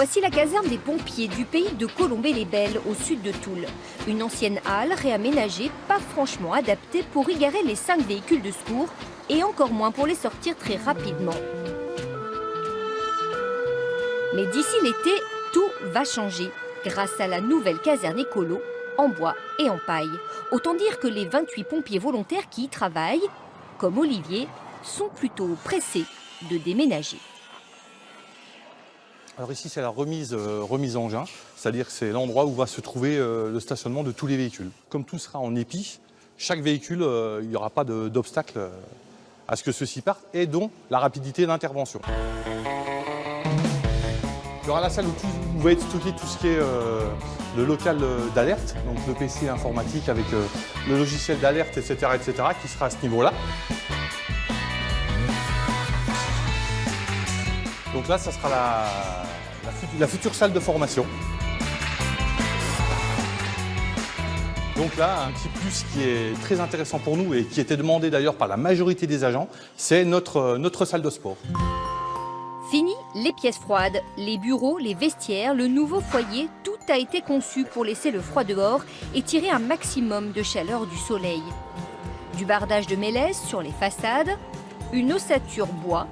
Voici la caserne des pompiers du pays de Colombey-les-Belles, au sud de Toul. Une ancienne halle réaménagée, pas franchement adaptée pour y garer les 5 véhicules de secours et encore moins pour les sortir très rapidement. Mais d'ici l'été, tout va changer grâce à la nouvelle caserne écolo en bois et en paille. Autant dire que les 28 pompiers volontaires qui y travaillent, comme Olivier, sont plutôt pressés de déménager. Alors ici, c'est la remise engin, c'est-à-dire que c'est l'endroit où va se trouver le stationnement de tous les véhicules. Comme tout sera en épi, chaque véhicule, il n'y aura pas d'obstacle à ce que ceux-ci partent, et dont la rapidité d'intervention. Il y aura la salle où vous va être stocké tout ce qui est le local d'alerte, donc le PC informatique avec le logiciel d'alerte, etc., qui sera à ce niveau-là. Donc là, ça sera la future salle de formation. Donc là, un petit plus qui est très intéressant pour nous et qui était demandé d'ailleurs par la majorité des agents, c'est notre salle de sport. Fini les pièces froides, les bureaux, les vestiaires, le nouveau foyer, tout a été conçu pour laisser le froid dehors et tirer un maximum de chaleur du soleil. Du bardage de mélèze sur les façades, une ossature bois,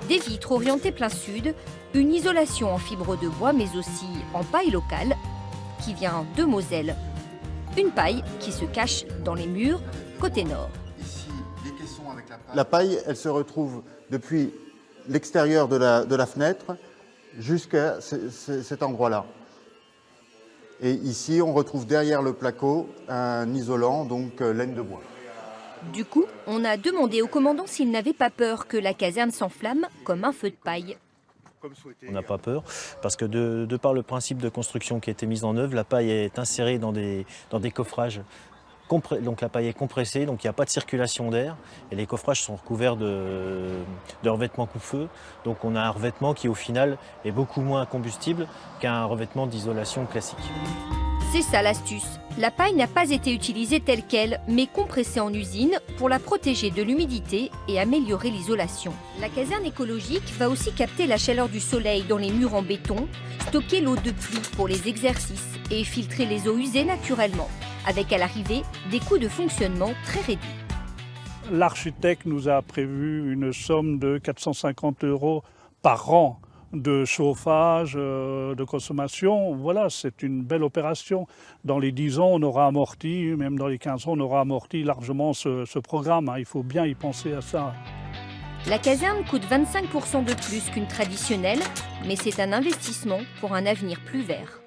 des vitres orientées plein sud, une isolation en fibre de bois mais aussi en paille locale qui vient de Moselle. Une paille qui se cache dans les murs côté nord. Ici, des caissons avec la paille. La paille, elle se retrouve depuis l'extérieur de la fenêtre jusqu'à cet endroit-là. Et ici, on retrouve derrière le placo un isolant, donc laine de bois. Du coup, on a demandé au commandant s'il n'avait pas peur que la caserne s'enflamme comme un feu de paille. On n'a pas peur parce que de par le principe de construction qui a été mis en œuvre, la paille est insérée dans des coffrages. Donc la paille est compressée, donc il n'y a pas de circulation d'air et les coffrages sont recouverts de revêtements coupe-feu. Donc on a un revêtement qui au final est beaucoup moins combustible qu'un revêtement d'isolation classique. C'est ça l'astuce. La paille n'a pas été utilisée telle qu'elle, mais compressée en usine pour la protéger de l'humidité et améliorer l'isolation. La caserne écologique va aussi capter la chaleur du soleil dans les murs en béton, stocker l'eau de pluie pour les exercices et filtrer les eaux usées naturellement, avec à l'arrivée des coûts de fonctionnement très réduits. L'architecte nous a prévu une somme de 450 € par an de chauffage, de consommation. Voilà, c'est une belle opération. Dans les 10 ans, on aura amorti, même dans les 15 ans, on aura amorti largement ce programme. Il faut bien y penser à ça. La caserne coûte 25% de plus qu'une traditionnelle, mais c'est un investissement pour un avenir plus vert.